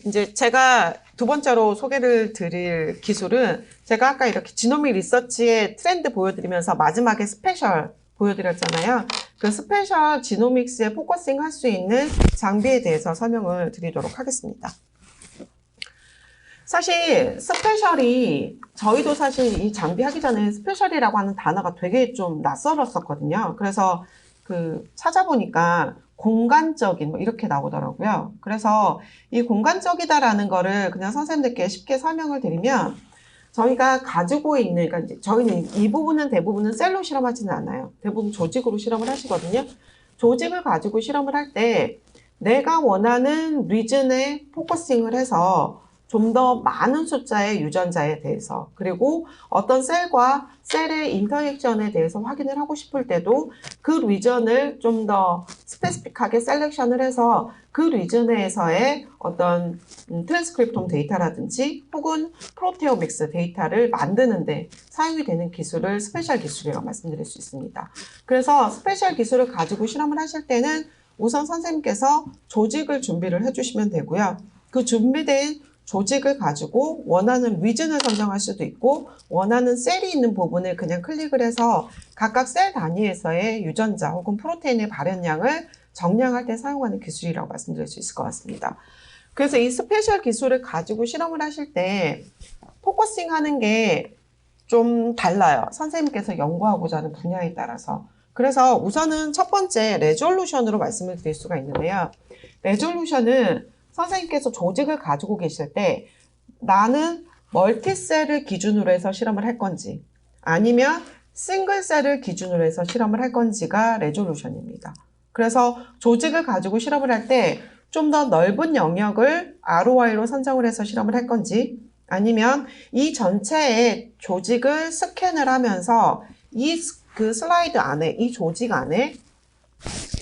이제 제가 두 번째로 소개를 드릴 기술은 제가 아까 이렇게 지노믹 리서치의 트렌드 보여드리면서 마지막에 스페셜 보여드렸잖아요. 그 스페셜 지노믹스에 포커싱 할 수 있는 장비에 대해서 설명을 드리도록 하겠습니다. 사실 스페셜이 저희도 사실 이 장비 하기 전에 스페셜이라고 하는 단어가 되게 좀 낯설었었거든요. 그래서 그 찾아보니까 공간적인 뭐 이렇게 나오더라고요. 그래서 이 공간적이다라는 거를 그냥 선생님들께 쉽게 설명을 드리면 저희가 가지고 있는, 그러니까 이제 저희는 이 부분은 대부분은 셀로 실험하지는 않아요. 대부분 조직으로 실험을 하시거든요. 조직을 가지고 실험을 할 때 내가 원하는 리즌에 포커싱을 해서 좀 더 많은 숫자의 유전자에 대해서 그리고 어떤 셀과 셀의 인터액션에 대해서 확인을 하고 싶을 때도 그 리전을 좀 더 스페시픽하게 셀렉션을 해서 그 리전에서의 어떤 트랜스크립톰 데이터라든지 혹은 프로테오믹스 데이터를 만드는데 사용이 되는 기술을 스페셜 기술이라고 말씀드릴 수 있습니다. 그래서 스페셜 기술을 가지고 실험을 하실 때는 우선 선생님께서 조직을 준비를 해주시면 되고요. 그 준비된 조직을 가지고 원하는 리즌을 선정할 수도 있고 원하는 셀이 있는 부분을 그냥 클릭을 해서 각각 셀 단위에서의 유전자 혹은 프로테인의 발현량을 정량할 때 사용하는 기술이라고 말씀드릴 수 있을 것 같습니다. 그래서 이 스페셜 기술을 가지고 실험을 하실 때 포커싱 하는 게 좀 달라요. 선생님께서 연구하고자 하는 분야에 따라서. 그래서 우선은 첫 번째 레졸루션으로 말씀을 드릴 수가 있는데요. 레졸루션은 선생님께서 조직을 가지고 계실 때 나는 멀티셀을 기준으로 해서 실험을 할 건지 아니면 싱글셀을 기준으로 해서 실험을 할 건지가 레졸루션입니다. 그래서 조직을 가지고 실험을 할 때 좀 더 넓은 영역을 ROI로 선정을 해서 실험을 할 건지 아니면 이 전체의 조직을 스캔을 하면서 그 슬라이드 안에, 이 조직 안에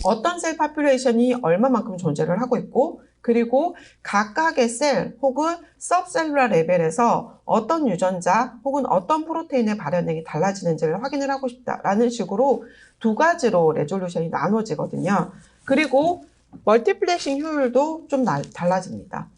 어떤 셀 파퓰레이션이 얼마만큼 존재를 하고 있고 그리고 각각의 셀 혹은 서브셀룰러 레벨에서 어떤 유전자 혹은 어떤 프로테인의 발현량이 달라지는지를 확인을 하고 싶다라는 식으로 두 가지로 레졸루션이 나눠지거든요. 그리고 멀티플렉싱 효율도 좀 달라집니다.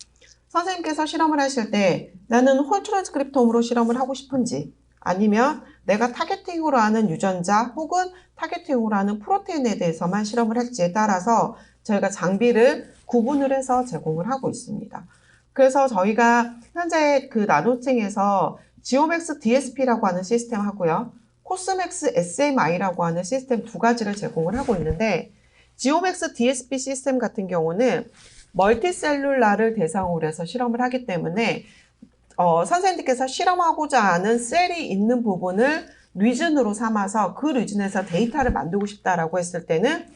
선생님께서 실험을 하실 때 나는 홀 트랜스크립톰으로 실험을 하고 싶은지 아니면 내가 타겟팅으로 하는 유전자 혹은 타겟팅으로 하는 프로테인에 대해서만 실험을 할지에 따라서 저희가 장비를 구분을 해서 제공을 하고 있습니다. 그래서 저희가 현재 그 나노층에서 지오맥스 DSP라고 하는 시스템 하고요. 코스맥스 SMI라고 하는 시스템 두 가지를 제공을 하고 있는데 지오맥스 DSP 시스템 같은 경우는 멀티셀룰라를 대상으로 해서 실험을 하기 때문에 선생님들께서 실험하고자 하는 셀이 있는 부분을 리즌으로 삼아서 그 리즌에서 데이터를 만들고 싶다라고 했을 때는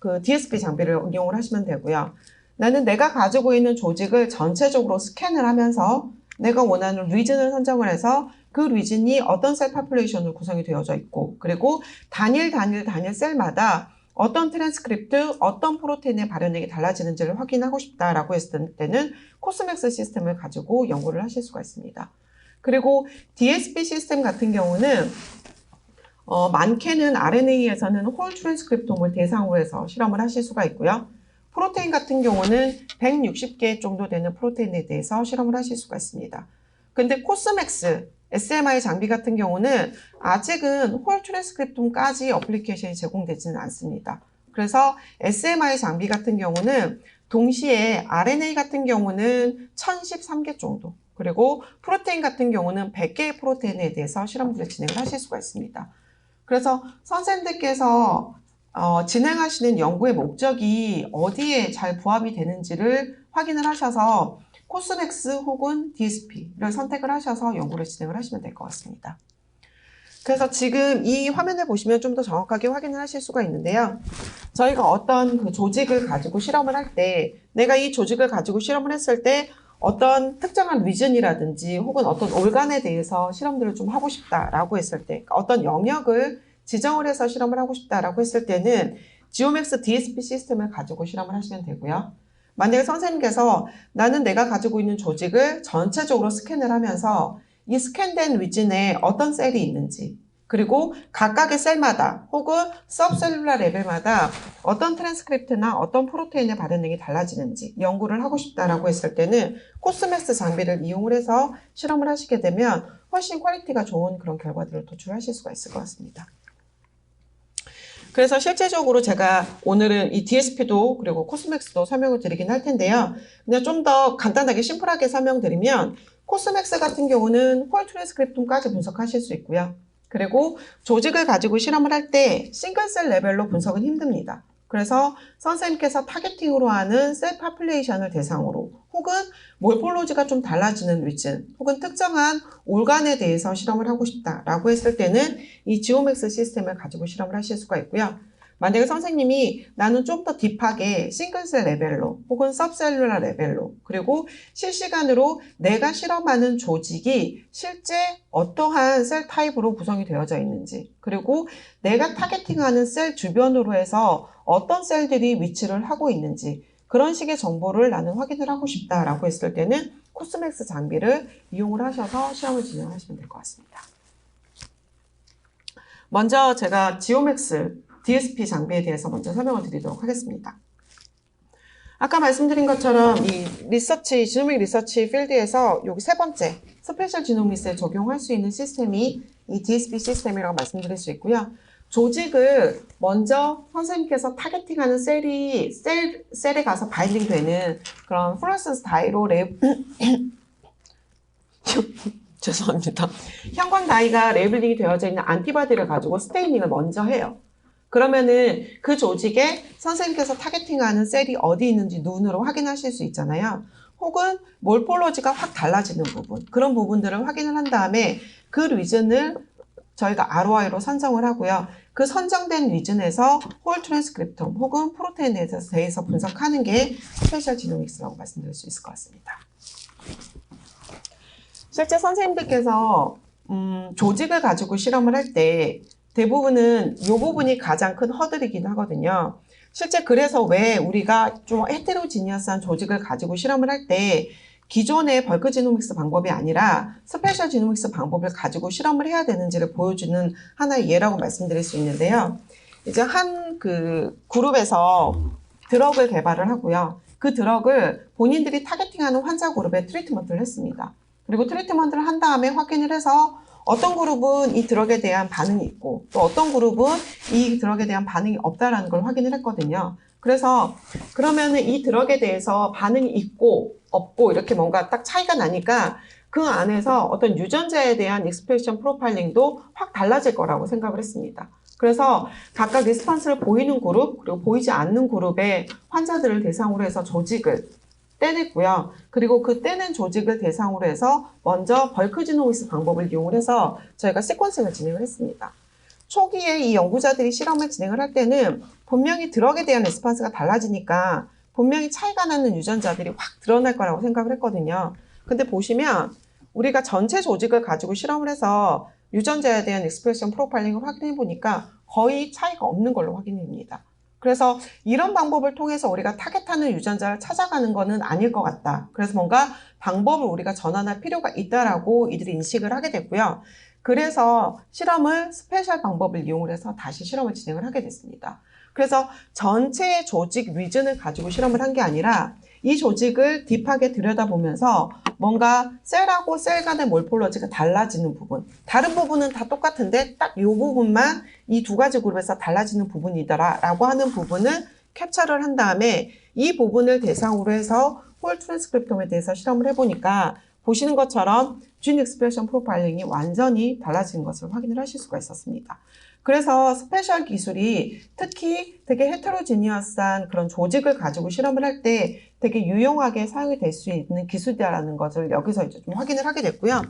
그 DSP 장비를 응용을 하시면 되고요. 나는 내가 가지고 있는 조직을 전체적으로 스캔을 하면서 내가 원하는 리즌을 선정을 해서 그 리즌이 어떤 셀 파퓰레이션으로 구성이 되어져 있고 그리고 단일 셀마다 어떤 트랜스크립트, 어떤 프로테인의 발현량이 달라지는지를 확인하고 싶다라고 했을 때는 코스맥스 시스템을 가지고 연구를 하실 수가 있습니다. 그리고 DSP 시스템 같은 경우는 많게는 RNA에서는 홀 트랜스크립톰을 대상으로 해서 실험을 하실 수가 있고요. 프로테인 같은 경우는 160개 정도 되는 프로테인에 대해서 실험을 하실 수가 있습니다. 근데 코스맥스, SMI 장비 같은 경우는 아직은 홀 트랜스크립톰까지 어플리케이션이 제공되지는 않습니다. 그래서 SMI 장비 같은 경우는 동시에 RNA 같은 경우는 1013개 정도, 그리고 프로테인 같은 경우는 100개의 프로테인에 대해서 실험들을 진행을 하실 수가 있습니다. 그래서 선생님들께서 진행하시는 연구의 목적이 어디에 잘 부합이 되는지를 확인을 하셔서 코스맥스 혹은 DSP를 선택을 하셔서 연구를 진행을 하시면 될 것 같습니다. 그래서 지금 이 화면을 보시면 좀 더 정확하게 확인을 하실 수가 있는데요. 저희가 어떤 그 조직을 가지고 실험을 할 때 내가 이 조직을 가지고 실험을 했을 때 어떤 특정한 리즌이라든지 혹은 어떤 올간에 대해서 실험들을 좀 하고 싶다라고 했을 때 어떤 영역을 지정을 해서 실험을 하고 싶다라고 했을 때는 지오맥스 DSP 시스템을 가지고 실험을 하시면 되고요. 만약에 선생님께서 나는 내가 가지고 있는 조직을 전체적으로 스캔을 하면서 이 스캔된 리진에 어떤 셀이 있는지 그리고 각각의 셀마다 혹은 서브셀룰라 레벨마다 어떤 트랜스크립트나 어떤 프로테인의 반응이 달라지는지 연구를 하고 싶다라고 했을 때는 코스맥스 장비를 이용을 해서 실험을 하시게 되면 훨씬 퀄리티가 좋은 그런 결과들을 도출하실 수가 있을 것 같습니다. 그래서 실제적으로 제가 오늘은 이 DSP도 그리고 코스맥스도 설명을 드리긴 할 텐데요. 그냥 좀 더 간단하게 심플하게 설명드리면 코스맥스 같은 경우는 홀 트랜스크립톰까지 분석하실 수 있고요. 그리고 조직을 가지고 실험을 할 때 싱글셀 레벨로 분석은 힘듭니다. 그래서 선생님께서 타겟팅으로 하는 셀 파퓰레이션을 대상으로 혹은 몰폴로지가 좀 달라지는 리즌 혹은 특정한 올간에 대해서 실험을 하고 싶다라고 했을 때는 이 지오맥스 시스템을 가지고 실험을 하실 수가 있고요. 만약에 선생님이 나는 좀 더 딥하게 싱글셀 레벨로 혹은 서브셀룰러 레벨로 그리고 실시간으로 내가 실험하는 조직이 실제 어떠한 셀 타입으로 구성이 되어져 있는지 그리고 내가 타겟팅하는 셀 주변으로 해서 어떤 셀들이 위치를 하고 있는지 그런 식의 정보를 나는 확인을 하고 싶다라고 했을 때는 코스맥스 장비를 이용을 하셔서 시험을 진행하시면 될 것 같습니다. 먼저 제가 지오맥스 DSP 장비에 대해서 먼저 설명을 드리도록 하겠습니다. 아까 말씀드린 것처럼 이 리서치, 지노믹 리서치 필드에서 여기 세 번째 스페셜 지노믹스에 적용할 수 있는 시스템이 이 DSP 시스템이라고 말씀드릴 수 있고요. 조직을 먼저 선생님께서 타겟팅하는 셀에 가서 바인딩 되는 그런 플루어센스 다이로 죄송합니다. 형광 다이가 레이블링이 되어져 있는 안티바디를 가지고 스테이닝을 먼저 해요. 그러면은 그 조직에 선생님께서 타겟팅하는 셀이 어디 있는지 눈으로 확인하실 수 있잖아요. 혹은 몰폴로지가 확 달라지는 부분, 그런 부분들을 확인을 한 다음에 그 리즌을 저희가 ROI로 선정을 하고요. 그 선정된 리즌에서 홀 트랜스크립톰 혹은 프로테인에 대해서 분석하는 게 스페셜 지노믹스라고 말씀드릴 수 있을 것 같습니다. 실제 선생님들께서 조직을 가지고 실험을 할 때 대부분은 이 부분이 가장 큰 허들이긴 하거든요. 실제 그래서 왜 우리가 좀 헤테로지니어스한 조직을 가지고 실험을 할 때 기존의 벌크 지노믹스 방법이 아니라 스페셜 지노믹스 방법을 가지고 실험을 해야 되는지를 보여주는 하나의 예라고 말씀드릴 수 있는데요. 이제 한 그 그룹에서 드럭을 개발을 하고요. 그 드럭을 본인들이 타겟팅하는 환자 그룹에 트리트먼트를 했습니다. 그리고 트리트먼트를 한 다음에 확인을 해서 어떤 그룹은 이 드럭에 대한 반응이 있고 또 어떤 그룹은 이 드럭에 대한 반응이 없다라는 걸 확인을 했거든요. 그래서 그러면은 이 드럭에 대해서 반응이 있고 없고 이렇게 뭔가 딱 차이가 나니까 그 안에서 어떤 유전자에 대한 익스프레션 프로파일링도 확 달라질 거라고 생각을 했습니다. 그래서 각각 리스폰스를 보이는 그룹 그리고 보이지 않는 그룹의 환자들을 대상으로 해서 조직을 떼냈고요. 그리고 그 떼낸 조직을 대상으로 해서 먼저 벌크 지노믹스 방법을 이용을 해서 저희가 시퀀싱을 진행을 했습니다. 초기에 이 연구자들이 실험을 진행을 할 때는 분명히 드럭에 대한 레스폰스가 달라지니까 분명히 차이가 나는 유전자들이 확 드러날 거라고 생각을 했거든요. 근데 보시면 우리가 전체 조직을 가지고 실험을 해서 유전자에 대한 익스프레션 프로파일링을 확인해 보니까 거의 차이가 없는 걸로 확인됩니다. 그래서 이런 방법을 통해서 우리가 타겟하는 유전자를 찾아가는 것은 아닐 것 같다. 그래서 뭔가 방법을 우리가 전환할 필요가 있다라고 이들이 인식을 하게 됐고요. 그래서 실험을 스페셜 방법을 이용을 해서 다시 실험을 진행을 하게 됐습니다. 그래서 전체 조직 리즌을 가지고 실험을 한 게 아니라 이 조직을 딥하게 들여다보면서 뭔가 셀하고 셀 간의 몰폴러지가 달라지는 부분, 다른 부분은 다 똑같은데 딱 이 부분만 이 두 가지 그룹에서 달라지는 부분이더라 라고 하는 부분을 캡처를 한 다음에 이 부분을 대상으로 해서 홀 트랜스크립톰에 대해서 실험을 해보니까 보시는 것처럼 진 익스프레션 프로파일링이 완전히 달라진 것을 확인을 하실 수가 있었습니다. 그래서 스페셜 기술이 특히 되게 헤테로지니어스한 그런 조직을 가지고 실험을 할 때 되게 유용하게 사용이 될 수 있는 기술이라는 것을 여기서 이제 좀 확인을 하게 됐고요.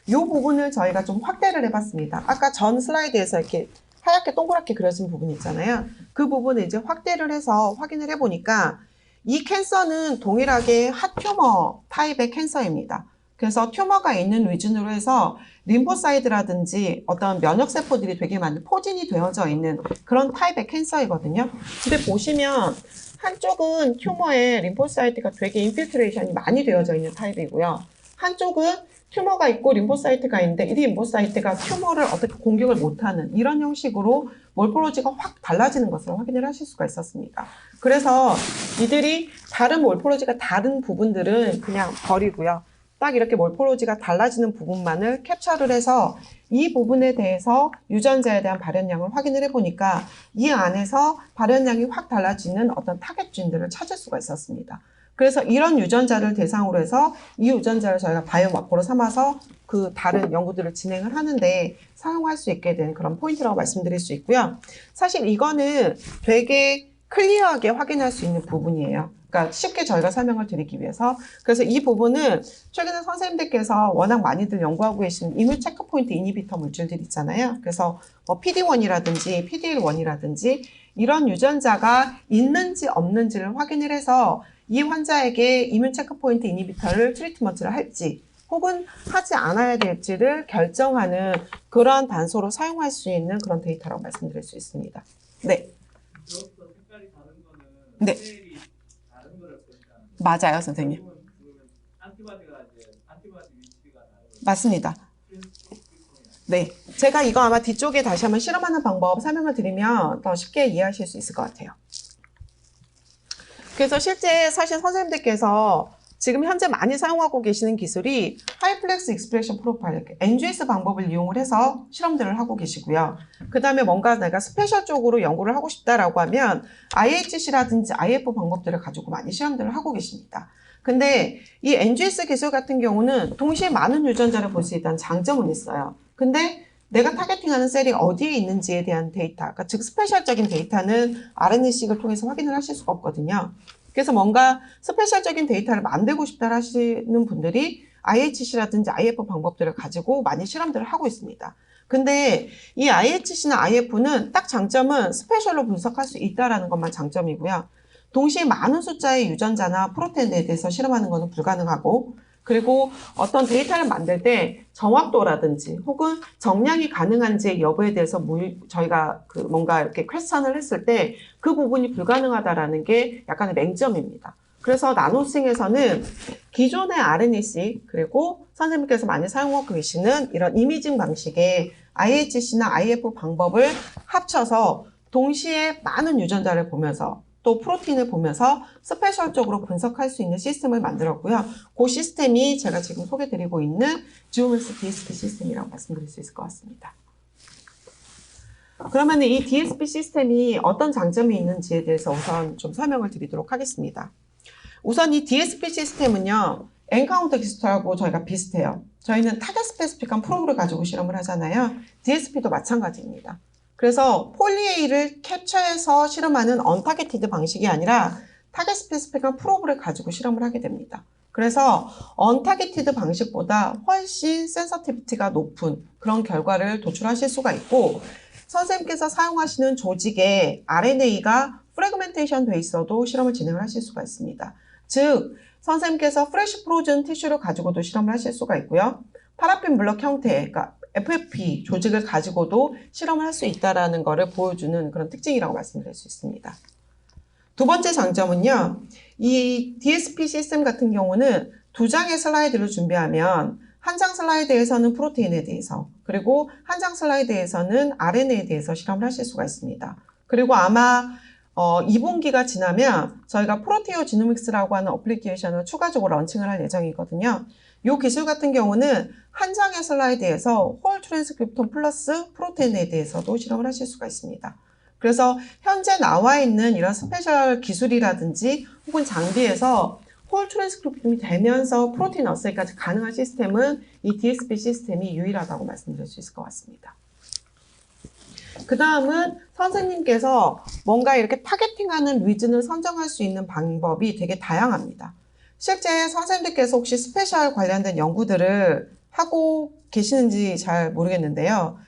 이 부분을 저희가 좀 확대를 해봤습니다. 아까 전 슬라이드에서 이렇게 하얗게 동그랗게 그려진 부분 있잖아요. 그 부분을 이제 확대를 해서 확인을 해보니까 이 캔서는 동일하게 핫튜머 타입의 캔서입니다. 그래서 튜머가 있는 리즌으로 해서 림포사이드라든지 어떤 면역세포들이 되게 많은 포진이 되어져 있는 그런 타입의 캔서이거든요. 근데 보시면 한쪽은 튜머에 림포사이트가 되게 인필트레이션이 많이 되어져 있는 타입이고요. 한쪽은 튜머가 있고 림포사이트가 있는데 이 림포사이트가 튜머를 어떻게 공격을 못하는 이런 형식으로 몰포로지가 확 달라지는 것을 확인을 하실 수가 있었습니다. 그래서 이들이 다른 몰포로지가 다른 부분들은 그냥 버리고요. 딱 이렇게 몰포로지가 달라지는 부분만을 캡처를 해서 이 부분에 대해서 유전자에 대한 발현량을 확인을 해보니까 이 안에서 발현량이 확 달라지는 어떤 타겟 쥐인들을 찾을 수가 있었습니다. 그래서 이런 유전자를 대상으로 해서 이 유전자를 저희가 바이오마커로 삼아서 그 다른 연구들을 진행을 하는데 사용할 수 있게 된 그런 포인트라고 말씀드릴 수 있고요. 사실 이거는 되게 클리어하게 확인할 수 있는 부분이에요. 그러니까 쉽게 저희가 설명을 드리기 위해서. 그래서 이 부분은 최근에 선생님들께서 워낙 많이들 연구하고 계신 이뮤 체크포인트 이니비터 물질들 있잖아요. 그래서 뭐 PD1이라든지 PD-L1이라든지 이런 유전자가 있는지 없는지를 확인을 해서 이 환자에게 이뮤 체크포인트 이니비터를 트리트먼트를 할지 혹은 하지 않아야 될지를 결정하는 그러한 단서로 사용할 수 있는 그런 데이터라고 말씀드릴 수 있습니다. 네. 색깔이 다른 거는 네. 세일이 다른 거를 보니까 맞아요, 선생님. 안티바디가 이제 안티바디 위치가 다른 거죠. 맞습니다. 네. 제가 이거 아마 뒤쪽에 다시 한번 실험하는 방법 설명을 드리면 더 쉽게 이해하실 수 있을 것 같아요. 그래서 실제 사실 선생님들께서 지금 현재 많이 사용하고 계시는 기술이 하이플렉스 익스프레션 프로파일, NGS 방법을 이용을 해서 실험들을 하고 계시고요. 그 다음에 뭔가 내가 스페셜 쪽으로 연구를 하고 싶다라고 하면 IHC라든지 IF 방법들을 가지고 많이 실험들을 하고 계십니다. 근데 이 NGS 기술 같은 경우는 동시에 많은 유전자를 볼 수 있다는 장점은 있어요. 근데 내가 타겟팅하는 셀이 어디에 있는지에 대한 데이터, 그러니까 즉 스페셜적인 데이터는 RNA-seq을 통해서 확인을 하실 수가 없거든요. 그래서 뭔가 스페셜적인 데이터를 만들고 싶다 하시는 분들이 IHC라든지 IF 방법들을 가지고 많이 실험들을 하고 있습니다. 근데 이 IHC나 IF는 딱 장점은 스페셜로 분석할 수 있다는 것만 장점이고요. 동시에 많은 숫자의 유전자나 프로테인에 대해서 실험하는 것은 불가능하고 그리고 어떤 데이터를 만들 때 정확도라든지 혹은 정량이 가능한지 여부에 대해서 저희가 뭔가 이렇게 퀘스천을 했을 때 그 부분이 불가능하다라는 게 약간의 맹점입니다. 그래서 나노싱에서는 기존의 RNA-seq 그리고 선생님께서 많이 사용하고 계시는 이런 이미징 방식의 IHC나 IF 방법을 합쳐서 동시에 많은 유전자를 보면서 또 프로틴을 보면서 스페셜적으로 분석할 수 있는 시스템을 만들었고요. 그 시스템이 제가 지금 소개드리고 있는 지오맥스 DSP 시스템이라고 말씀드릴 수 있을 것 같습니다. 그러면 이 DSP 시스템이 어떤 장점이 있는지에 대해서 우선 좀 설명을 드리도록 하겠습니다. 우선 이 DSP 시스템은요. 엔카운터 기술하고 저희가 비슷해요. 저희는 타겟 스페시픽한 프로브를 가지고 실험을 하잖아요. DSP도 마찬가지입니다. 그래서 폴리에이를 캡처해서 실험하는 언타겟티드 방식이 아니라 타겟 스페시픽한 프로브를 가지고 실험을 하게 됩니다. 그래서 언타겟티드 방식보다 훨씬 센서티비티가 높은 그런 결과를 도출하실 수가 있고 선생님께서 사용하시는 조직에 RNA가 프래그멘테이션 돼 있어도 실험을 진행을 하실 수가 있습니다. 즉 선생님께서 프레시 프로즌 티슈를 가지고도 실험을 하실 수가 있고요. 파라핀 블럭 형태, 그러니까 FFP 조직을 가지고도 실험을 할 수 있다는 것을 보여주는 그런 특징이라고 말씀드릴 수 있습니다. 두 번째 장점은요. 이 DSP 시스템 같은 경우는 두 장의 슬라이드를 준비하면 한 장 슬라이드에서는 프로테인에 대해서 그리고 한 장 슬라이드에서는 RNA에 대해서 실험을 하실 수가 있습니다. 그리고 아마 2분기가 지나면 저희가 프로테오 지노믹스라고 하는 어플리케이션을 추가적으로 런칭을 할 예정이거든요. 이 기술 같은 경우는 한 장의 슬라이드에서 홀 트랜스크립톤 플러스 프로테인에 대해서도 실험을 하실 수가 있습니다. 그래서 현재 나와 있는 이런 스페셜 기술이라든지 혹은 장비에서 홀 트랜스크립톤이 되면서 프로테인 어세이까지 가능한 시스템은 이 DSP 시스템이 유일하다고 말씀드릴 수 있을 것 같습니다. 그 다음은 선생님께서 뭔가 이렇게 타겟팅하는 리즌을 선정할 수 있는 방법이 되게 다양합니다. 실제 선생님들께서 혹시 스페셜 관련된 연구들을 하고 계시는지 잘 모르겠는데요.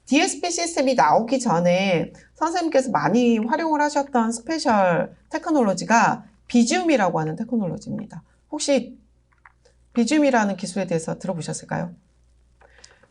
DSP 시스템이 나오기 전에 선생님께서 많이 활용을 하셨던 스페셜 테크놀로지가 비지움이라고 하는 테크놀로지입니다. 혹시 비지움이라는 기술에 대해서 들어보셨을까요?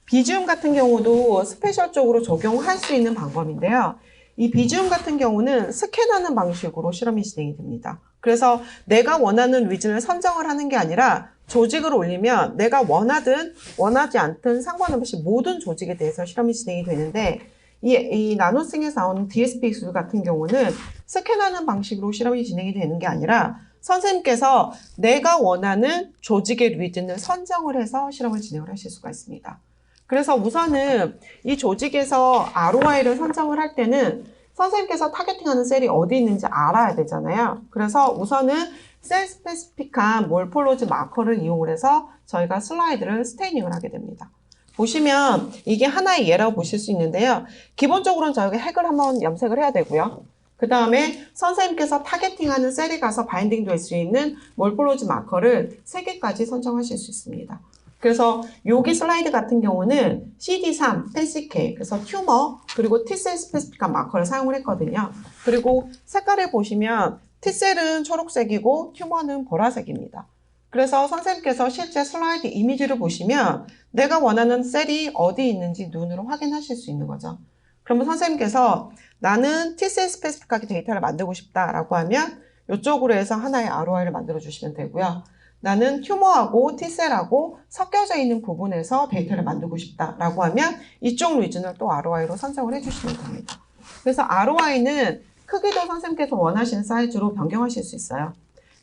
비지움 같은 경우도 스페셜 쪽으로 적용할 수 있는 방법인데요. 이 비지움 같은 경우는 스캔하는 방식으로 실험이 진행이 됩니다. 그래서 내가 원하는 리즌을 선정을 하는 게 아니라 조직을 올리면 내가 원하든 원하지 않든 상관없이 모든 조직에 대해서 실험이 진행이 되는데 이 나노싱에서 나오는 DSP 기술 같은 경우는 스캔하는 방식으로 실험이 진행이 되는 게 아니라 선생님께서 내가 원하는 조직의 리즌을 선정을 해서 실험을 진행을 하실 수가 있습니다. 그래서 우선은 이 조직에서 ROI를 선정을 할 때는 선생님께서 타겟팅하는 셀이 어디 있는지 알아야 되잖아요. 그래서 우선은 셀 스페시픽한 몰폴로지 마커를 이용을 해서 저희가 슬라이드를 스테이닝을 하게 됩니다. 보시면 이게 하나의 예라고 보실 수 있는데요. 기본적으로는 저희가 핵을 한번 염색을 해야 되고요. 그 다음에 선생님께서 타겟팅하는 셀에 가서 바인딩 될 수 있는 몰폴로지 마커를 3개까지 선정하실 수 있습니다. 그래서 여기 슬라이드 같은 경우는 CD3, PCK, 그래서 튜머, 그리고 T셀 스페시픽한 마커를 사용을 했거든요. 그리고 색깔을 보시면 T셀은 초록색이고 튜머는 보라색입니다. 그래서 선생님께서 실제 슬라이드 이미지를 보시면 내가 원하는 셀이 어디 있는지 눈으로 확인하실 수 있는 거죠. 그러면 선생님께서 나는 T셀 스페시픽하게 데이터를 만들고 싶다라고 하면 이쪽으로 해서 하나의 ROI를 만들어 주시면 되고요. 나는 튜머하고 T셀하고 섞여져 있는 부분에서 데이터를 만들고 싶다라고 하면 이쪽 리즌을 또 ROI로 선정을 해주시면 됩니다. 그래서 ROI는 크기도 선생님께서 원하시는 사이즈로 변경하실 수 있어요.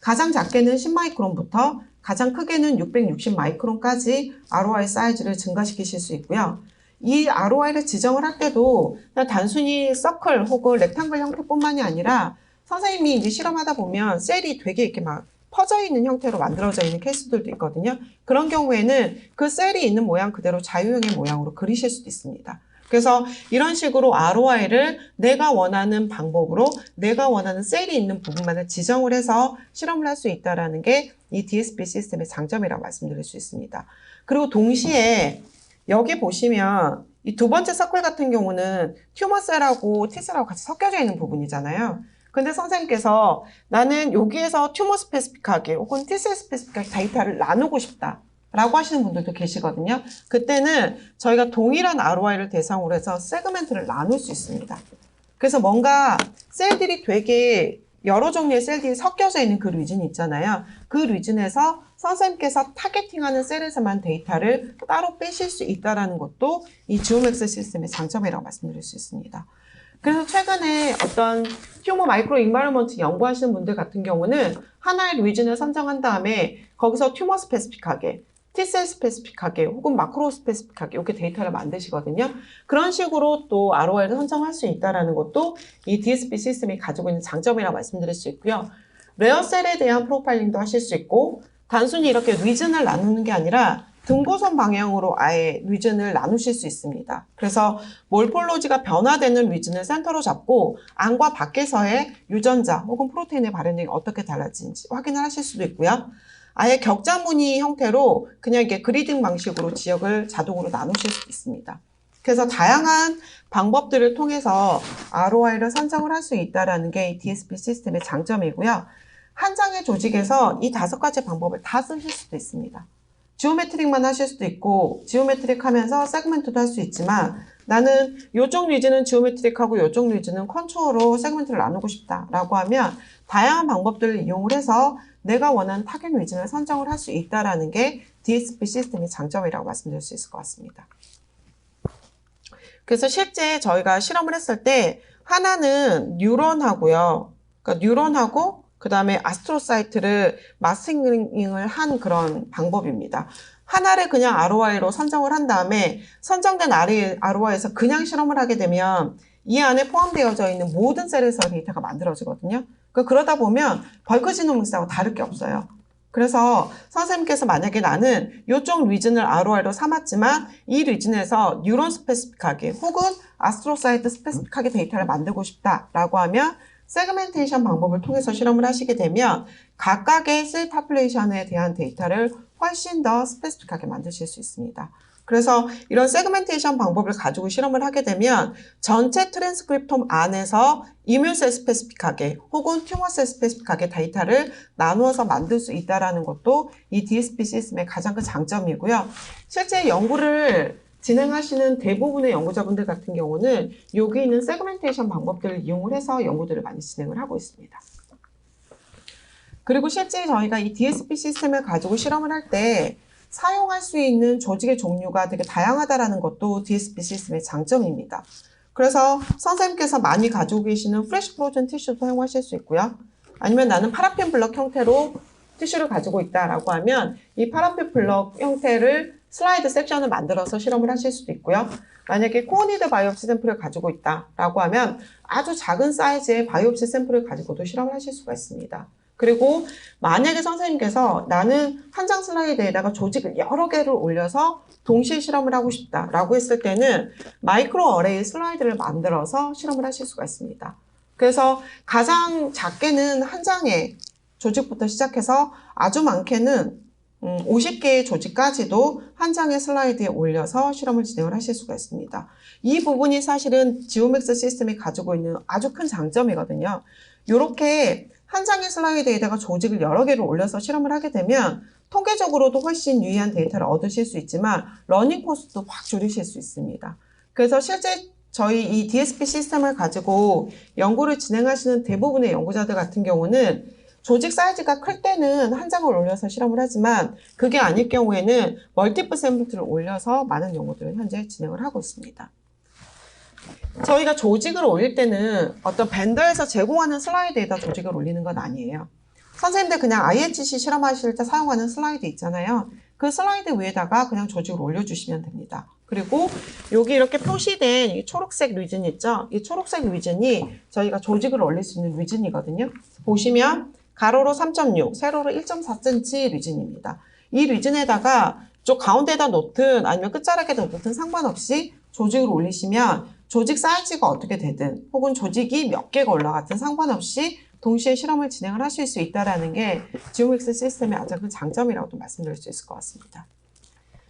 가장 작게는 10마이크론부터 가장 크게는 660마이크론까지 ROI 사이즈를 증가시키실 수 있고요. 이 ROI를 지정을 할 때도 그냥 단순히 서클 혹은 렉탱글 형태뿐만이 아니라 선생님이 이제 실험하다 보면 셀이 되게 이렇게 막 퍼져 있는 형태로 만들어져 있는 케이스들도 있거든요. 그런 경우에는 그 셀이 있는 모양 그대로 자유형의 모양으로 그리실 수도 있습니다. 그래서 이런 식으로 ROI를 내가 원하는 방법으로 내가 원하는 셀이 있는 부분만을 지정을 해서 실험을 할 수 있다는 게 이 DSP 시스템의 장점이라고 말씀드릴 수 있습니다. 그리고 동시에 여기 보시면 이 두 번째 서클 같은 경우는 튜머셀하고 T셀하고 같이 섞여져 있는 부분이잖아요. 근데 선생님께서 나는 여기에서 튜머 스페시픽하게 혹은 T셀 스페시픽하게 데이터를 나누고 싶다 라고 하시는 분들도 계시거든요. 그때는 저희가 동일한 ROI를 대상으로 해서 세그멘트를 나눌 수 있습니다. 그래서 뭔가 셀들이 되게 여러 종류의 셀들이 섞여져 있는 그 리즌이 있잖아요. 그 리즌에서 선생님께서 타겟팅하는 셀에서만 데이터를 따로 빼실 수 있다는 것도 이 지오맥스 시스템의 장점이라고 말씀드릴 수 있습니다. 그래서 최근에 어떤 튜머 마이크로 인바이러먼트 연구하시는 분들 같은 경우는 하나의 리즌을 선정한 다음에 거기서 튜머 스페시픽하게, T셀 스페시픽하게 혹은 마크로 스페시픽하게 이렇게 데이터를 만드시거든요. 그런 식으로 또 ROI를 선정할 수 있다는 것도 이 DSP 시스템이 가지고 있는 장점이라고 말씀드릴 수 있고요. 레어셀에 대한 프로파일링도 하실 수 있고 단순히 이렇게 리즌을 나누는 게 아니라 등고선 방향으로 아예 리즌을 나누실 수 있습니다. 그래서 몰폴로지가 변화되는 리즌을 센터로 잡고 안과 밖에서의 유전자 혹은 프로테인의 발현이 어떻게 달라지는지 확인을 하실 수도 있고요. 아예 격자 무늬 형태로 그냥 이게 그리딩 방식으로 지역을 자동으로 나누실 수도 있습니다. 그래서 다양한 방법들을 통해서 ROI를 선정을 할 수 있다는 게 이 DSP 시스템의 장점이고요. 한 장의 조직에서 이 5가지 방법을 다 쓰실 수도 있습니다. 지오메트릭만 하실 수도 있고 지오메트릭 하면서 세그멘트도 할 수 있지만 나는 요쪽 리즌은 지오메트릭하고 요쪽 리즌은 컨투어로 세그멘트를 나누고 싶다라고 하면 다양한 방법들을 이용을 해서 내가 원하는 타겟 리즌을 선정을 할 수 있다는 게 DSP 시스템의 장점이라고 말씀드릴 수 있을 것 같습니다. 그래서 실제 저희가 실험을 했을 때 하나는 뉴런하고요. 그러니까 뉴런하고 그 다음에 아스트로사이트를 마스킹을 한 그런 방법입니다. 하나를 그냥 ROI로 선정을 한 다음에 선정된 ROI에서 그냥 실험을 하게 되면 이 안에 포함되어져 있는 모든 셀에서 데이터가 만들어지거든요. 그러다 보면 벌크 지노믹스하고 다를 게 없어요. 그래서 선생님께서 만약에 나는 이쪽 리즌을 ROI로 삼았지만 이 리즌에서 뉴런 스페시픽하게 혹은 아스트로사이트 스페시픽하게 데이터를 만들고 싶다라고 하면 세그멘테이션 방법을 통해서 실험을 하시게 되면 각각의 셀 파퓰레이션에 대한 데이터를 훨씬 더 스페시픽하게 만드실 수 있습니다. 그래서 이런 세그멘테이션 방법을 가지고 실험을 하게 되면 전체 트랜스크립톰 안에서 이뮨셀 스페시픽하게 혹은 튜머셀 스페시픽하게 데이터를 나누어서 만들 수 있다는 것도 이 DSP 시스템의 가장 큰 장점이고요. 실제 연구를 진행하시는 대부분의 연구자분들 같은 경우는 여기 있는 세그멘테이션 방법들을 이용을 해서 연구들을 많이 진행을 하고 있습니다. 그리고 실제 저희가 이 DSP 시스템을 가지고 실험을 할 때 사용할 수 있는 조직의 종류가 되게 다양하다는 것도 DSP 시스템의 장점입니다. 그래서 선생님께서 많이 가지고 계시는 프레시 프로즌 티슈도 사용하실 수 있고요. 아니면 나는 파라핀 블럭 형태로 티슈를 가지고 있다라고 하면 이 파라핀 블럭 형태를 슬라이드 섹션을 만들어서 실험을 하실 수도 있고요. 만약에 코어니드 바이옵시 샘플을 가지고 있다라고 하면 아주 작은 사이즈의 바이옵시 샘플을 가지고도 실험을 하실 수가 있습니다. 그리고 만약에 선생님께서 나는 한 장 슬라이드에다가 조직을 여러 개를 올려서 동시에 실험을 하고 싶다라고 했을 때는 마이크로 어레이 슬라이드를 만들어서 실험을 하실 수가 있습니다. 그래서 가장 작게는 한 장의 조직부터 시작해서 아주 많게는 50개의 조직까지도 한 장의 슬라이드에 올려서 실험을 진행을 하실 수가 있습니다. 이 부분이 사실은 지오맥스 시스템이 가지고 있는 아주 큰 장점이거든요. 이렇게 한 장의 슬라이드에다가 조직을 여러 개를 올려서 실험을 하게 되면 통계적으로도 훨씬 유의한 데이터를 얻으실 수 있지만 러닝 코스트도 확 줄이실 수 있습니다. 그래서 실제 저희 이 DSP 시스템을 가지고 연구를 진행하시는 대부분의 연구자들 같은 경우는 조직 사이즈가 클 때는 한 장을 올려서 실험을 하지만 그게 아닐 경우에는 멀티플 샘플을 올려서 많은 연구들을 현재 진행을 하고 있습니다. 저희가 조직을 올릴 때는 어떤 벤더에서 제공하는 슬라이드에다 조직을 올리는 건 아니에요. 선생님들 그냥 IHC 실험하실 때 사용하는 슬라이드 있잖아요. 그 슬라이드 위에다가 그냥 조직을 올려주시면 됩니다. 그리고 여기 이렇게 표시된 이 초록색 리즌 있죠? 이 초록색 리즌이 저희가 조직을 올릴 수 있는 리즌이거든요. 보시면 가로로 3.6, 세로로 1.4cm 리즌입니다. 이 리즌에다가 쪽 가운데다 놓든 아니면 끝자락에다 놓든 상관없이 조직을 올리시면 조직 사이즈가 어떻게 되든 혹은 조직이 몇 개가 올라갔든 상관없이 동시에 실험을 진행을 하실 수 있다는 게 지오맥스 시스템의 아주 큰 장점이라고도 말씀드릴 수 있을 것 같습니다.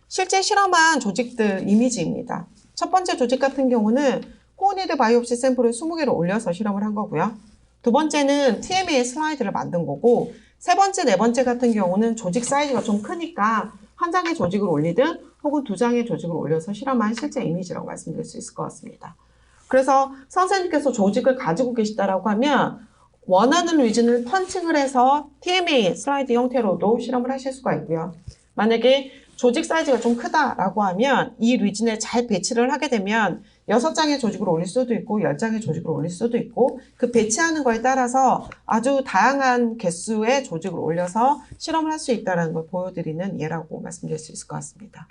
실제 실험한 조직들 이미지입니다. 첫 번째 조직 같은 경우는 코어니드 바이옵시 샘플을 20개를 올려서 실험을 한 거고요. 두 번째는 TMA 슬라이드를 만든 거고, 세 번째, 네 번째 같은 경우는 조직 사이즈가 좀 크니까 한 장의 조직을 올리든 혹은 두 장의 조직을 올려서 실험한 실제 이미지라고 말씀드릴 수 있을 것 같습니다. 그래서 선생님께서 조직을 가지고 계시다라고 하면 원하는 리즌을 펀칭을 해서 TMA 슬라이드 형태로도 실험을 하실 수가 있고요. 만약에 조직 사이즈가 좀 크다라고 하면 이 리즌에 잘 배치를 하게 되면 6장의 조직을 올릴 수도 있고 10장의 조직을 올릴 수도 있고 그 배치하는 거에 따라서 아주 다양한 개수의 조직을 올려서 실험을 할 수 있다는 걸 보여드리는 예라고 말씀드릴 수 있을 것 같습니다.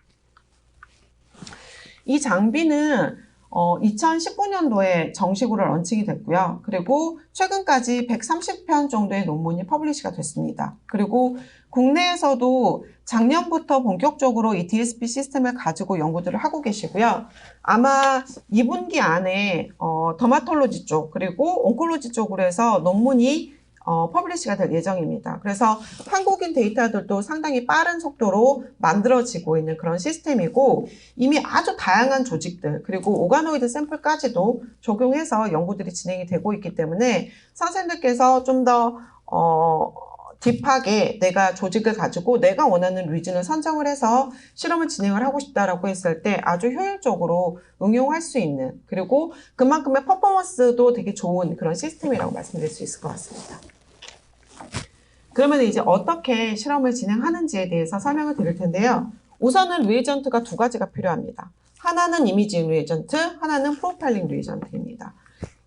이 장비는 2019년도에 정식으로 런칭이 됐고요. 그리고 최근까지 130편 정도의 논문이 퍼블리시가 됐습니다. 그리고 국내에서도 작년부터 본격적으로 이 DSP 시스템을 가지고 연구들을 하고 계시고요. 아마 2분기 안에 더마톨로지 쪽 그리고 온콜로지 쪽으로 해서 논문이 퍼블리시가 될 예정입니다. 그래서 한국인 데이터들도 상당히 빠른 속도로 만들어지고 있는 그런 시스템이고 이미 아주 다양한 조직들 그리고 오가노이드 샘플까지도 적용해서 연구들이 진행이 되고 있기 때문에 선생님들께서 좀 더 딥하게 내가 조직을 가지고 내가 원하는 리즌을 선정을 해서 실험을 진행을 하고 싶다라고 했을 때 아주 효율적으로 응용할 수 있는 그리고 그만큼의 퍼포먼스도 되게 좋은 그런 시스템이라고 말씀드릴 수 있을 것 같습니다. 그러면 이제 어떻게 실험을 진행하는지에 대해서 설명을 드릴 텐데요. 우선은 리에이전트가 두 가지가 필요합니다. 하나는 이미징 리에이전트, 하나는 프로파일링 리에이전트입니다.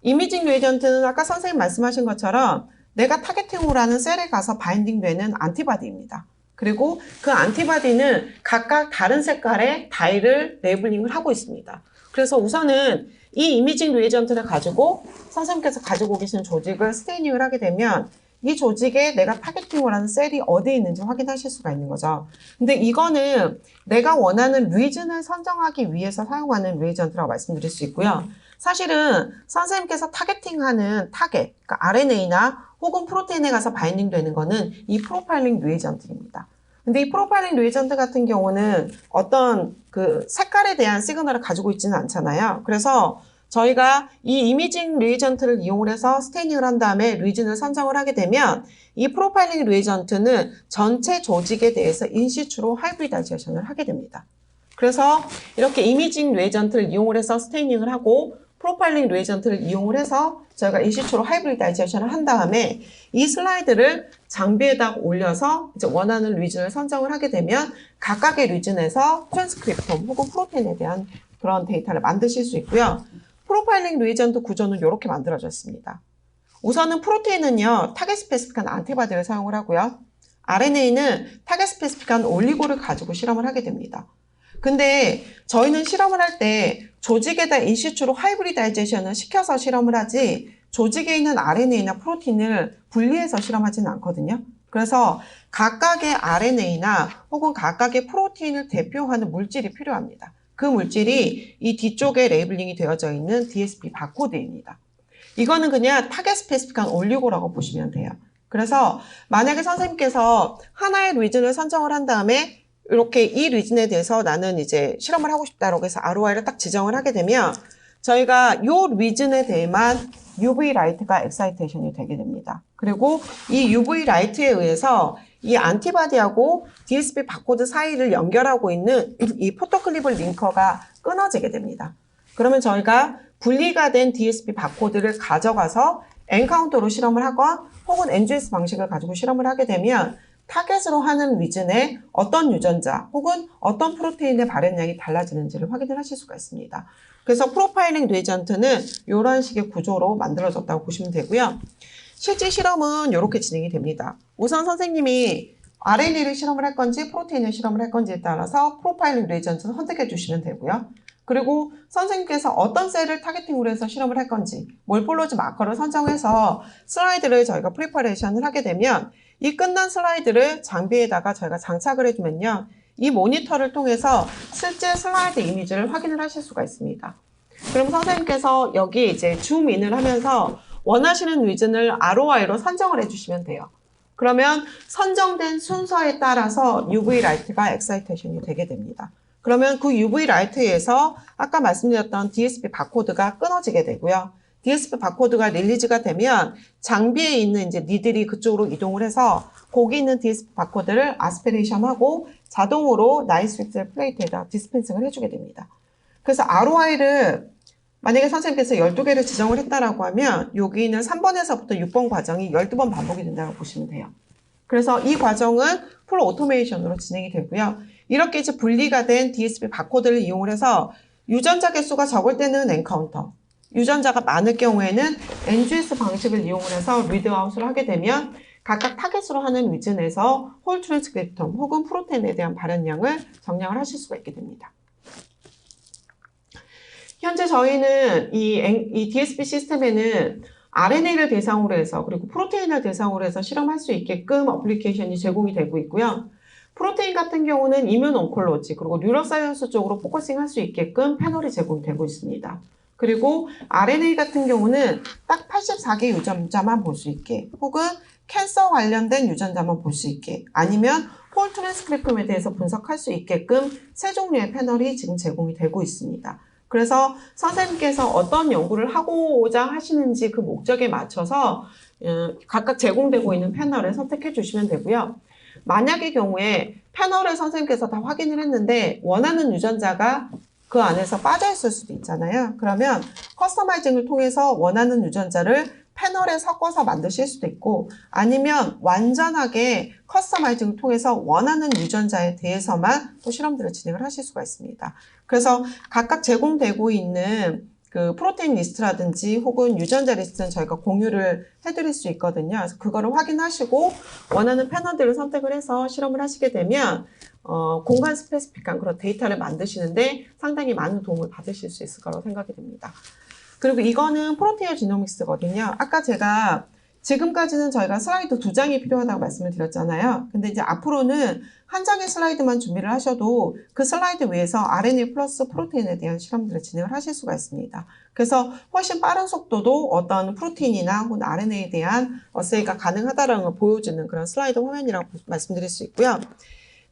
이미징 리에이전트는 아까 선생님 말씀하신 것처럼 내가 타겟팅으로 하는 셀에 가서 바인딩되는 안티바디입니다. 그리고 그 안티바디는 각각 다른 색깔의 다이를 레이블링을 하고 있습니다. 그래서 우선은 이 이미징 리에이전트를 가지고 선생님께서 가지고 계신 조직을 스테이닝을 하게 되면 이 조직에 내가 타겟팅을 하는 셀이 어디에 있는지 확인하실 수가 있는 거죠. 근데 이거는 내가 원하는 리즌을 선정하기 위해서 사용하는 리에이전트라고 말씀드릴 수 있고요. 사실은 선생님께서 타겟팅하는 타겟, 그러니까 RNA나 혹은 프로테인에 가서 바인딩 되는 거는 이 프로파일링 리에이전트입니다. 근데 이 프로파일링 리에이전트 같은 경우는 어떤 그 색깔에 대한 시그널을 가지고 있지는 않잖아요. 그래서 저희가 이 이미징 리에이전트를 이용을 해서 스테이닝을 한 다음에 리즌을 선정을 하게 되면 이 프로파일링 리에이전트는 전체 조직에 대해서 인시추로 하이브리다이제이션을 하게 됩니다. 그래서 이렇게 이미징 리에이전트를 이용을 해서 스테이닝을 하고 프로파일링 리에이전트를 이용을 해서 저희가 인시추로 하이브리다이제이션을 한 다음에 이 슬라이드를 장비에다 올려서 이제 원하는 리즌을 선정을 하게 되면 각각의 리즌에서 트랜스크립톰 혹은 프로테인에 대한 그런 데이터를 만드실 수 있고요. 프로파일링 리에이전트 구조는 이렇게 만들어졌습니다. 우선은 프로테인은요, 타겟 스페시픽한 안티바디를 사용을 하고요. RNA는 타겟 스페시픽한 올리고를 가지고 실험을 하게 됩니다. 근데 저희는 실험을 할 때 조직에다 인시추로 하이브리다이제이션을 시켜서 실험을 하지 조직에 있는 RNA나 프로틴을 분리해서 실험하지는 않거든요. 그래서 각각의 RNA나 혹은 각각의 프로틴을 대표하는 물질이 필요합니다. 그 물질이 이 뒤쪽에 레이블링이 되어져 있는 DSP 바코드입니다. 이거는 그냥 타겟 스페시픽한 올리고라고 보시면 돼요. 그래서 만약에 선생님께서 하나의 리즌을 선정을 한 다음에 이렇게 이 리즌에 대해서 나는 이제 실험을 하고 싶다라고 해서 ROI를 딱 지정을 하게 되면 저희가 이 리즌에 대해만 UV 라이트가 엑사이테이션이 되게 됩니다. 그리고 이 UV 라이트에 의해서 이 안티바디하고 DSP 바코드 사이를 연결하고 있는 이 포토클리블 링커가 끊어지게 됩니다. 그러면 저희가 분리가 된 DSP 바코드를 가져가서 엔카운터로 실험을 하거나 혹은 NGS 방식을 가지고 실험을 하게 되면 타겟으로 하는 리즌에 어떤 유전자 혹은 어떤 프로테인의 발현량이 달라지는지를 확인을 하실 수가 있습니다. 그래서 프로파일링 리에이전트는 이런 식의 구조로 만들어졌다고 보시면 되고요. 실제 실험은 이렇게 진행이 됩니다. 우선 선생님이 RNA를 실험을 할 건지 프로테인을 실험을 할 건지에 따라서 프로파일링 리에이전트를 선택해 주시면 되고요. 그리고 선생님께서 어떤 셀을 타겟팅으로 해서 실험을 할 건지 몰폴로지 마커를 선정해서 슬라이드를 저희가 프리퍼레이션을 하게 되면 이 끝난 슬라이드를 장비에다가 저희가 장착을 해주면요. 이 모니터를 통해서 실제 슬라이드 이미지를 확인을 하실 수가 있습니다. 그럼 선생님께서 여기 이제 줌인을 하면서 원하시는 리즌을 ROI로 선정을 해주시면 돼요. 그러면 선정된 순서에 따라서 UV 라이트가 엑사이테이션이 되게 됩니다. 그러면 그 UV 라이트에서 아까 말씀드렸던 DSP 바코드가 끊어지게 되고요. DSP 바코드가 릴리즈가 되면 장비에 있는 이제 니들이 그쪽으로 이동을 해서 거기 있는 DSP 바코드를 아스피레이션하고 자동으로 나이스위트 플레이트에다 디스펜싱을 해주게 됩니다. 그래서 ROI를 만약에 선생님께서 12개를 지정을 했다라고 하면 여기는 3번에서부터 6번 과정이 12번 반복이 된다고 보시면 돼요. 그래서 이 과정은 풀 오토메이션으로 진행이 되고요. 이렇게 이제 분리가 된 DSP 바코드를 이용을 해서 유전자 개수가 적을 때는 엔카운터, 유전자가 많을 경우에는 NGS 방식을 이용을 해서 리드아웃을 하게 되면 각각 타겟으로 하는 리즌에서 홀 트랜스크립톰 혹은 프로테인에 대한 발현량을 정량을 하실 수가 있게 됩니다. 현재 저희는 이 DSP 시스템에는 RNA를 대상으로 해서 그리고 프로테인을 대상으로 해서 실험할 수 있게끔 어플리케이션이 제공이 되고 있고요. 프로테인 같은 경우는 이뮨 온콜로지 그리고 뉴로사이언스 쪽으로 포커싱 할 수 있게끔 패널이 제공되고 있습니다. 그리고 RNA 같은 경우는 딱 84개 유전자만 볼 수 있게 혹은 캔서 관련된 유전자만 볼 수 있게 아니면 홀 트랜스크립톰에 대해서 분석할 수 있게끔 세 종류의 패널이 지금 제공이 되고 있습니다. 그래서 선생님께서 어떤 연구를 하고자 하시는지 그 목적에 맞춰서 각각 제공되고 있는 패널을 선택해 주시면 되고요. 만약의 경우에 패널을 선생님께서 다 확인을 했는데 원하는 유전자가 그 안에서 빠져 있을 수도 있잖아요. 그러면 커스터마이징을 통해서 원하는 유전자를 패널에 섞어서 만드실 수도 있고 아니면 완전하게 커스터마이징을 통해서 원하는 유전자에 대해서만 또 실험들을 진행을 하실 수가 있습니다. 그래서 각각 제공되고 있는 그 프로테인 리스트라든지 혹은 유전자 리스트는 저희가 공유를 해드릴 수 있거든요. 그래서 그거를 확인하시고 원하는 패널들을 선택을 해서 실험을 하시게 되면 공간 스페시픽한 그런 데이터를 만드시는데 상당히 많은 도움을 받으실 수 있을 거라고 생각이 됩니다. 그리고 이거는 프론티어 지노믹스거든요. 아까 제가 지금까지는 저희가 슬라이드 2장이 필요하다고 말씀을 드렸잖아요. 근데 이제 앞으로는 한 장의 슬라이드만 준비를 하셔도 그 슬라이드 위에서 RNA 플러스 프로테인에 대한 실험들을 진행을 하실 수가 있습니다. 그래서 훨씬 빠른 속도도 어떤 프로테인이나 혹은 RNA에 대한 어세이가 가능하다는 걸 보여주는 그런 슬라이드 화면이라고 말씀드릴 수 있고요.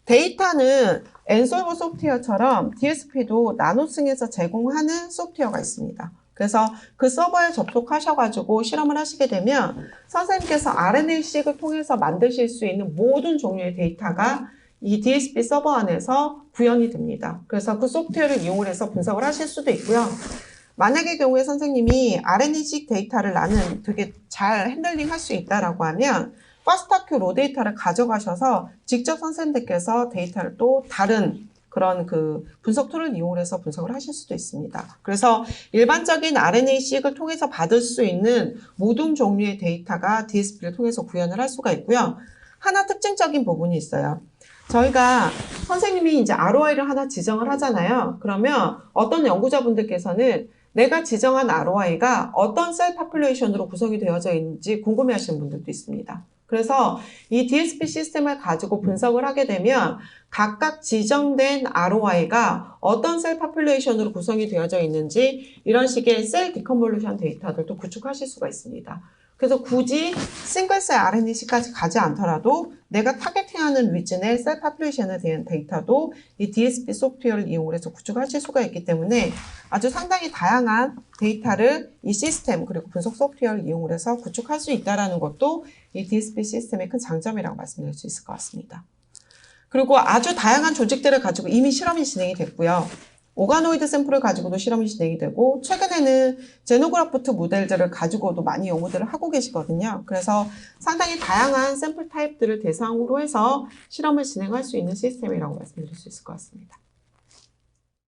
데이터는 엔솔버 소프트웨어처럼 DSP도 나노승에서 제공하는 소프트웨어가 있습니다. 그래서 그 서버에 접속하셔가지고 실험을 하시게 되면 선생님께서 RNA-seq을 통해서 만드실 수 있는 모든 종류의 데이터가 이 DSP 서버 안에서 구현이 됩니다. 그래서 그 소프트웨어를 이용을 해서 분석을 하실 수도 있고요. 만약의 경우에 선생님이 RNA-seq 데이터를 나는 되게 잘 핸들링 할 수 있다라고 하면 파스타큐 로 데이터를 가져가셔서 직접 선생님들께서 데이터를 또 다른 그런 그 분석 툴을 이용해서 분석을 하실 수도 있습니다. 그래서 일반적인 RNA-seq을 통해서 받을 수 있는 모든 종류의 데이터가 DSP를 통해서 구현을 할 수가 있고요. 하나 특징적인 부분이 있어요. 저희가 선생님이 이제 ROI를 하나 지정을 하잖아요. 그러면 어떤 연구자분들께서는 내가 지정한 ROI가 어떤 셀 파퓰레이션으로 구성이 되어져 있는지 궁금해 하시는 분들도 있습니다. 그래서 이 DSP 시스템을 가지고 분석을 하게 되면 각각 지정된 ROI가 어떤 셀 파퓰레이션으로 구성이 되어져 있는지 이런 식의 셀 디컨볼루션 데이터들도 구축하실 수가 있습니다. 그래서 굳이 싱글셀 RNA-seq까지 가지 않더라도 내가 타겟팅하는 리진의 셀 파퓰레이션에 대한 데이터도 이 DSP 소프트웨어를 이용해서 구축하실 수가 있기 때문에 아주 상당히 다양한 데이터를 이 시스템 그리고 분석 소프트웨어를 이용해서 구축할 수 있다는 것도 이 DSP 시스템의 큰 장점이라고 말씀드릴 수 있을 것 같습니다. 그리고 아주 다양한 조직들을 가지고 이미 실험이 진행이 됐고요. 오가노이드 샘플을 가지고도 실험이 진행이 되고 최근에는 제노그래프트 모델들을 가지고도 많이 연구들을 하고 계시거든요. 그래서 상당히 다양한 샘플 타입들을 대상으로 해서 실험을 진행할 수 있는 시스템이라고 말씀드릴 수 있을 것 같습니다.